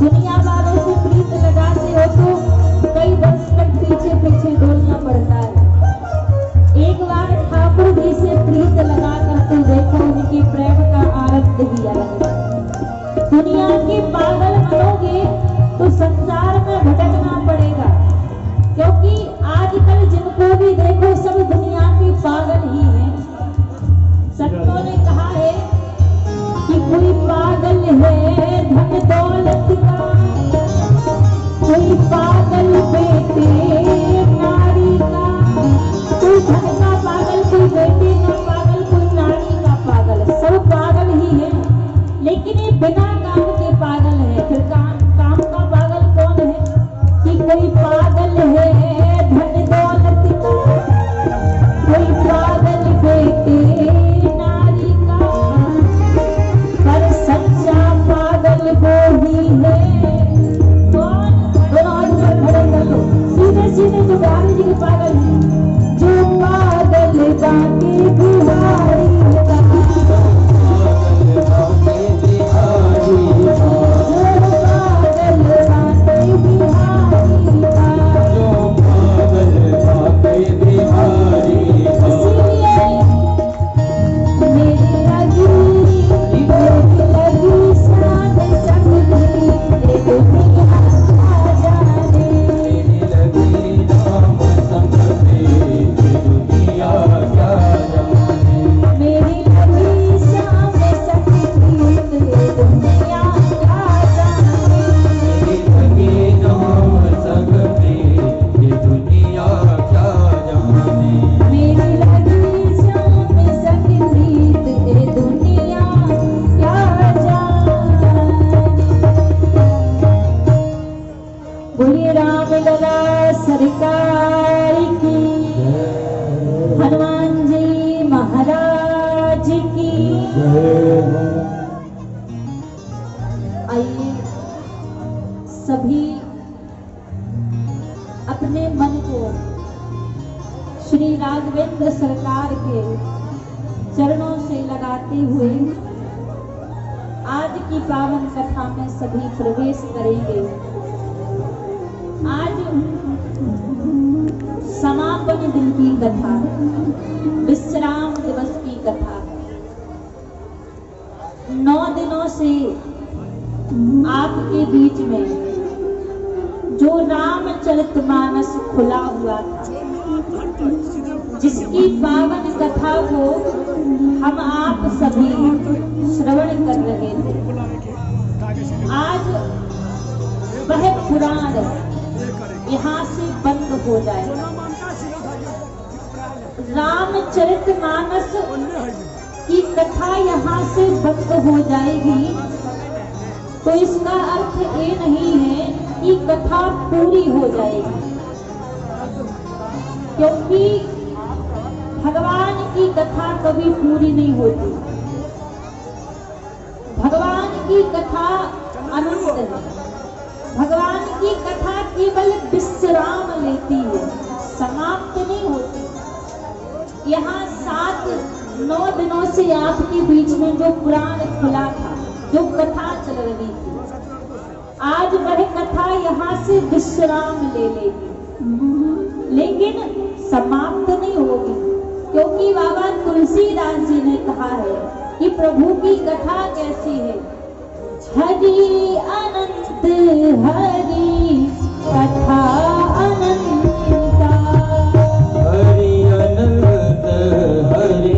दुनिया वालों से प्रीत लगाते हो तो कई वर्ष तक पीछे पीछे डोलना पड़ता है। एक बार ठाकुर जी से प्रीत लगा कर तो देखो, उनकी प्रेम का आनंद ही अलग है। दुनिया के पागल बनोगे तो संसार में भटकना पड़ेगा, क्योंकि आजकल जिनको भी देखो सब दुनिया के पागल ही हैं। संतों ने कहा है कि कोई पागल है धन दौलत का, कोई पागल बेटे नारी का। कोई धन का पागल, कोई बेटे का पागल, कोई नारी का पागल, सब पागल ही है। लेकिन ये बिना काम के पागल है। फिर काम का पागल कौन है? कि कोई पागल है धन दौलत का, कोई पागल बेटे नारी का, पर सच्चा पागल वो ही है। कौन? दोनों हाथ पर खड़े कर लो, सीधे सीधे जो बिहारी जी के पागल हैं, जो पागल बाके बिहारी सरकार की, हनुमान जी महाराज की। आइए सभी अपने मन को श्री राघवेंद्र सरकार के चरणों से लगाते हुए आज की पावन कथा में सभी प्रवेश करेंगे। आज समापन दिन की कथा, विश्राम दिवस की कथा। 9 दिनों से आपके बीच में जो रामचरितमानस खुला हुआ था, जिसकी पावन कथा को हम आप सभी श्रवण कर रहे थे, आज वह पुराण यहाँ से बंद हो जाए। रामचरितमानस की कथा यहाँ से बंद हो जाएगी तो इसका अर्थ ये नहीं है कि कथा पूरी हो जाएगी, क्योंकि भगवान की कथा कभी पूरी नहीं होती। भगवान की कथा अनंत है। भगवान की कथा केवल विश्राम लेती है, समाप्त नहीं होती। यहाँ 7-9 दिनों से आपके बीच में जो पुराण खुला था, जो कथा चल रही थी, आज वह कथा यहाँ से विश्राम ले लेगी, लेकिन समाप्त नहीं होगी। क्योंकि बाबा तुलसीदास जी ने कहा है कि प्रभु की कथा कैसी है। हरि अनंत हरि कथा अनंता, हरि अनंत हरि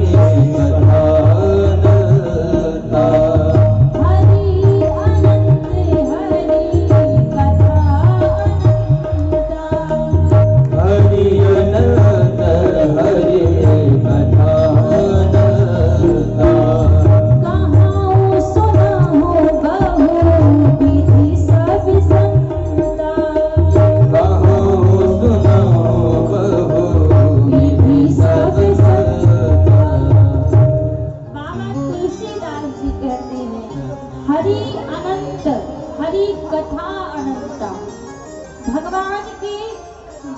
कथा अनंता, हरि अनंत हरि कथा अनंता, हरि अनंत हरि कथा अनंता। कहाँ सुना हो बहु विधि सब संता, कहाँ सुना बहु विधि सब संता। बाबा तुलसीदास जी कहते हैं हरि अनंत हरि कथा अनंता। भगवान के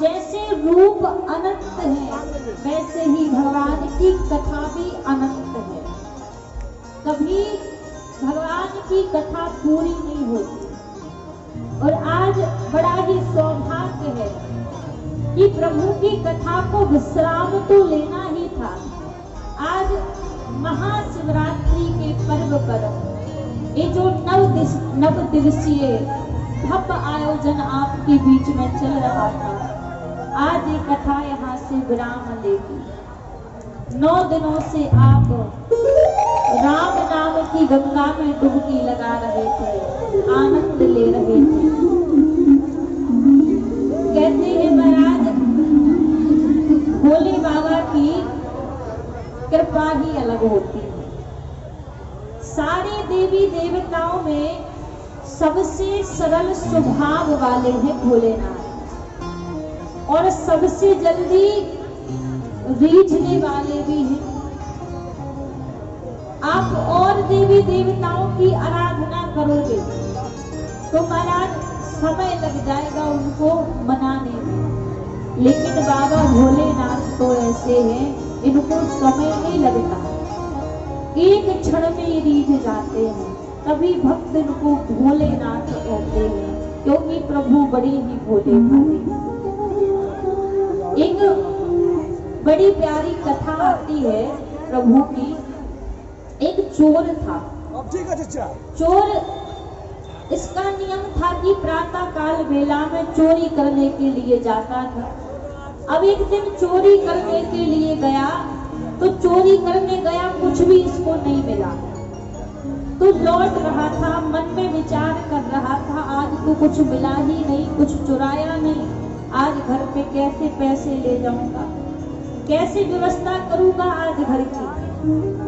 जैसे रूप अनंत है, वैसे ही भगवान की कथा भी अनंत है। कभी भगवान की कथा पूरी नहीं होती। प्रभु की कथा को विश्राम तो लेना ही था। आज महाशिवरात्रि के पर्व पर ये जो नव दिवसीय भव्य आयोजन आपके बीच में चल रहा था, आज ये कथा यहाँ से विराम लेगी। 9 दिनों से आप राम नाम की गंगा में डुबकी लगा रहे थे, आनंद ले रहे थे। कहते हैं महाराज भोले बाबा की कृपा ही अलग होती है। सारे देवी देवताओं में सबसे सरल स्वभाव वाले हैं भोलेनाथ, और सबसे जल्दी रीझने वाले भी हैं। आप और देवी देवताओं की आराधना करोगे तो महाराज समय लग जाएगा उनको मनाने में, लेकिन बाबा भोलेनाथ तो ऐसे हैं, इनको समय नहीं लगता, एक क्षण में रीझ जाते हैं। तभी भक्त इनको भोलेनाथ कहते हैं, क्योंकि प्रभु बड़ी ही भोले भाले। एक बड़ी प्यारी कथा आती है प्रभु की। एक चोर था। चोर, इसका नियम था कि प्रातः काल वेला में चोरी करने के लिए जाता था। अब एक दिन चोरी करने के लिए गया तो चोरी करने गया, कुछ भी इसको नहीं मिला, तो लौट रहा था, मन में विचार कर रहा था, आज तो कुछ मिला ही नहीं, कुछ चुराया नहीं, आज घर पे कैसे पैसे ले जाऊंगा, कैसे व्यवस्था करूंगा आज घर की।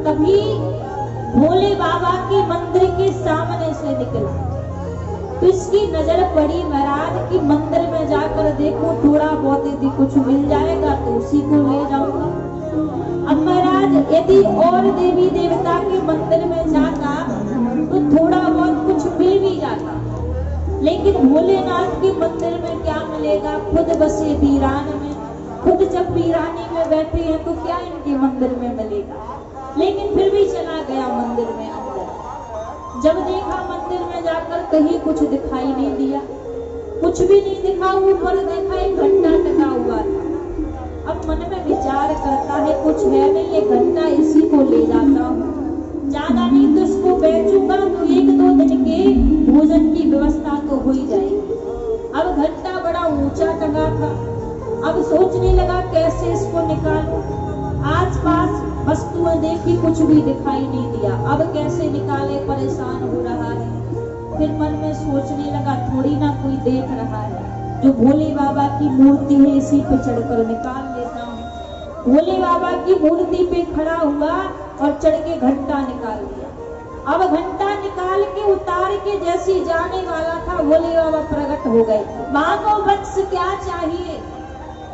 तभी भोले बाबा के मंदिर के सामने से निकला तो इसकी नजर पड़ी महाराज कि मंदिर में जाकर देखो, थोड़ा बहुत यदि कुछ मिल जाएगा तो उसी को ले जाऊंगा। अब महाराज यदि और देवी देवता के मंदिर में जाता तो थोड़ा बहुत कुछ मिल भी जाता, लेकिन भोलेनाथ के मंदिर में क्या मिलेगा? खुद बसे वीरान में, खुद जब वीरानी में बैठे हैं तो क्या इनके मंदिर में मिलेगा? लेकिन फिर भी चला गया मंदिर में अंदर। जब देखा मंदिर में जाकर कहीं कुछ दिखाई नहीं दिया, कुछ भी नहीं दिखा। ऊपर देखा एक घंटा टका हुआ था। अब मन में विचार करता है कुछ है नहीं, ये घंटा इसी को ले जाता हूँ, ज्यादा नहीं तो इसको बेचूंगा तो 1-2 दिन के भोजन की व्यवस्था तो हो ही जाएगी। अब घंटा बड़ा ऊंचा टंगा था। अब सोचने लगा कैसे इसको निकालूं। आसपास वस्तुएं देखी, कुछ भी दिखाई नहीं दिया। अब कैसे निकाले, परेशान हो रहा है। फिर मन में सोचने लगा थोड़ी ना कोई देख रहा है, जो भोले बाबा की मूर्ति है इसी पे चढ़कर निकाल लेता हूँ। भोले बाबा की मूर्ति पे खड़ा हुआ और चढ़ के घंटा निकाल लिया। अब घंटा निकाल के उतार के जैसी जाने वाला था, भोले बाबा प्रकट हो गए। मांगो वत्स क्या चाहिए?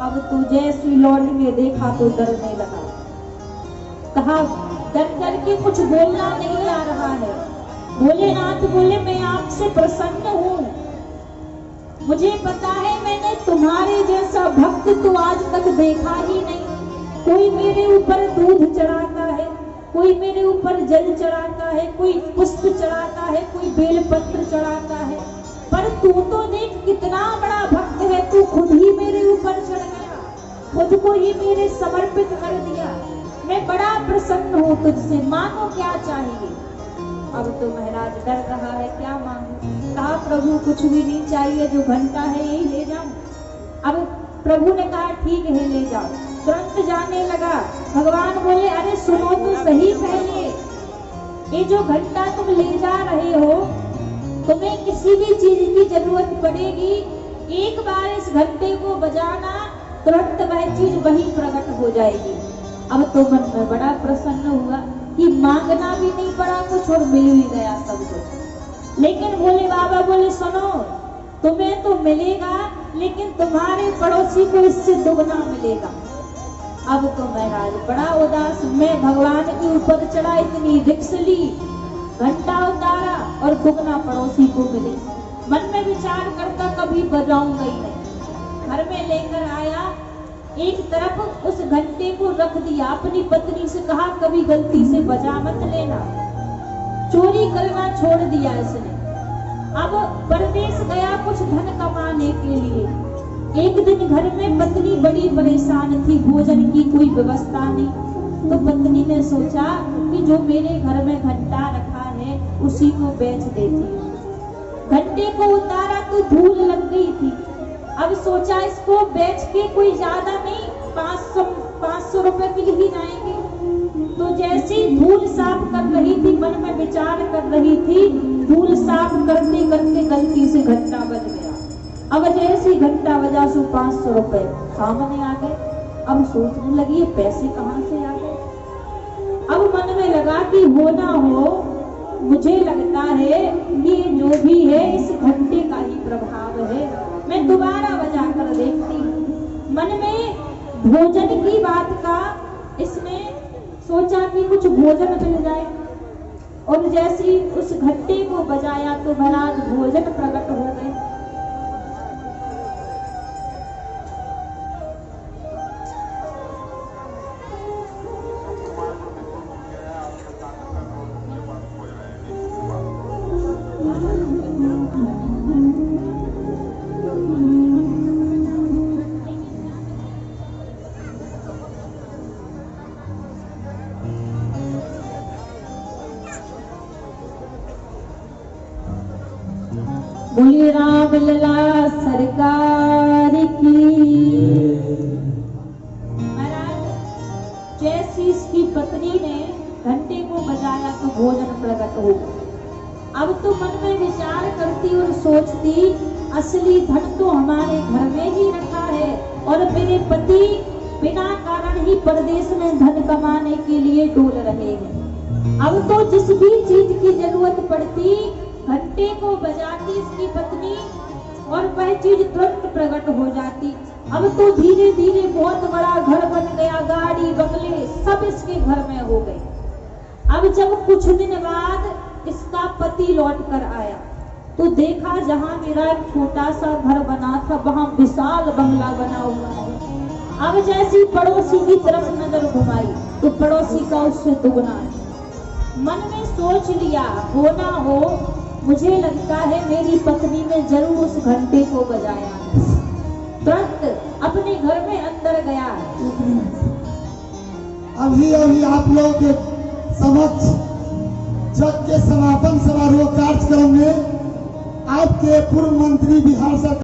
अब तू जैसी लौट के देखा तो डरने लगा। कहा डर डर के कुछ बोलना नहीं आ रहा है। भोलेनाथ बोले मैं आपसे प्रसन्न हूँ, मुझे पता है मैंने तुम्हारे जैसा भक्त तो आज तक देखा ही नहीं। कोई मेरे ऊपर दूध चढ़ाता है, कोई मेरे ऊपर जल चढ़ाता है, कोई पुष्प चढ़ाता है, कोई बेलपत्र चढ़ाता है, पर तू तो देख कितना बड़ा भक्त है, तू खुद ही मेरे ऊपर चढ़ गया, खुद को ही मेरे समर्पित कर दिया। मैं बड़ा प्रसन्न हूँ तुझसे, मानो क्या चाहिए? अब तो महाराज डर रहा है, क्या मांगू? कहा प्रभु कुछ भी नहीं चाहिए, जो घंटा है यही ले जाऊं। अब प्रभु ने कहा ठीक है ले जाओ। तुरंत जाने लगा। भगवान बोले अरे सुनो तो सही पहले, ये जो घंटा तुम ले जा रहे हो, तुम्हें किसी भी चीज की जरूरत पड़ेगी, एक बार इस घंटे को बजाना, तुरंत वह चीज वही प्रकट हो जाएगी। अब तो मन में बड़ा प्रसन्न हुआ कि मांगना भी नहीं पड़ा कुछ और मिल भी गया सब कुछ। लेकिन भोले बाबा बोले सुनो, तुम्हें तो मिलेगा लेकिन तुम्हारे पड़ोसी को इससे दुगना मिलेगा। अब तो महाराज बड़ा उदास, मैं भगवान के ऊपर चढ़ा, इतनी रिक्स ली, घंटा उतारा और दुगना पड़ोसी को मिले। मन में विचार करता कभी बजाऊंगा ही नहीं। घर में लेकर आया, एक तरफ उस घंटे को रख दिया, अपनी पत्नी से कहा कभी गलती से बजा मत लेना। चोरी करना छोड़ दिया इसने। अब परदेश गया कुछ धन कमाने के लिए। एक दिन घर में पत्नी बड़ी परेशान थी, भोजन की कोई व्यवस्था नहीं। तो पत्नी ने सोचा कि जो मेरे घर में घंटा रखा है उसी को बेच देती हूँ। घंटे को उतारा तो धूल लग गई थी। अब सोचा इसको बेच के कोई ज्यादा नहीं 500 रुपए मिल ही जाएंगे। तो जैसी धूल साफ कर रही थी, मन में विचार कर रही थी, धूल साफ करते करते गलती से घंटा बज गया। अब जैसी घंटा बजा सो 500 रुपए सामने आ गए। अब सोचने लगी ये पैसे कहाँ से आ गए। अब मन में लगा कि हो ना हो, मुझे लगता है ये जो भी है इस घंटे का ही प्रभाव है, मैं दोबारा बजा कर देखती हूँ। मन में भोजन की बात का इसने सोचा कि कुछ भोजन मिल जाए, और जैसी उस घंटे को बजाया तो महाराज भोजन प्रकट हो गए। बोलिए राम लला सरकार की। महाराज जैसी इसकी पत्नी ने घंटे को बजाया तो भोजन प्रकट हो गया। अब तो मन में विचार करती और सोचती असली धन तो हमारे घर में ही रखा है, और मेरे पति बिना कारण ही परदेश में धन कमाने के लिए डोल रहे हैं। अब तो जिस भी चीज की जरूरत पड़ती घंटे को बजाती इसकी पत्नी, और वह चीज तुरंत प्रकट हो जाती। अब तो धीरे धीरे बहुत बड़ा घर बन गया, गाड़ी बंगले सब इसके घर में हो गए। अब जब कुछ दिन बाद इसका पति लौट कर आया तो देखा जहां मेरा एक छोटा सा घर बना था वहां विशाल बंगला बना हुआ है। अब जैसी पड़ोसी की तरफ नजर घुमाई तो पड़ोसी का उससे दुगना है। मन में सोच लिया हो ना हो, मुझे लगता है मेरी पत्नी ने जरूर उस घंटे को बजाया। तुरंत अपने घर में अंदर गया। अभी आप लोग के समक्ष जग के समापन समारोह कार्यक्रम में आपके पूर्व मंत्री बिहार सरकार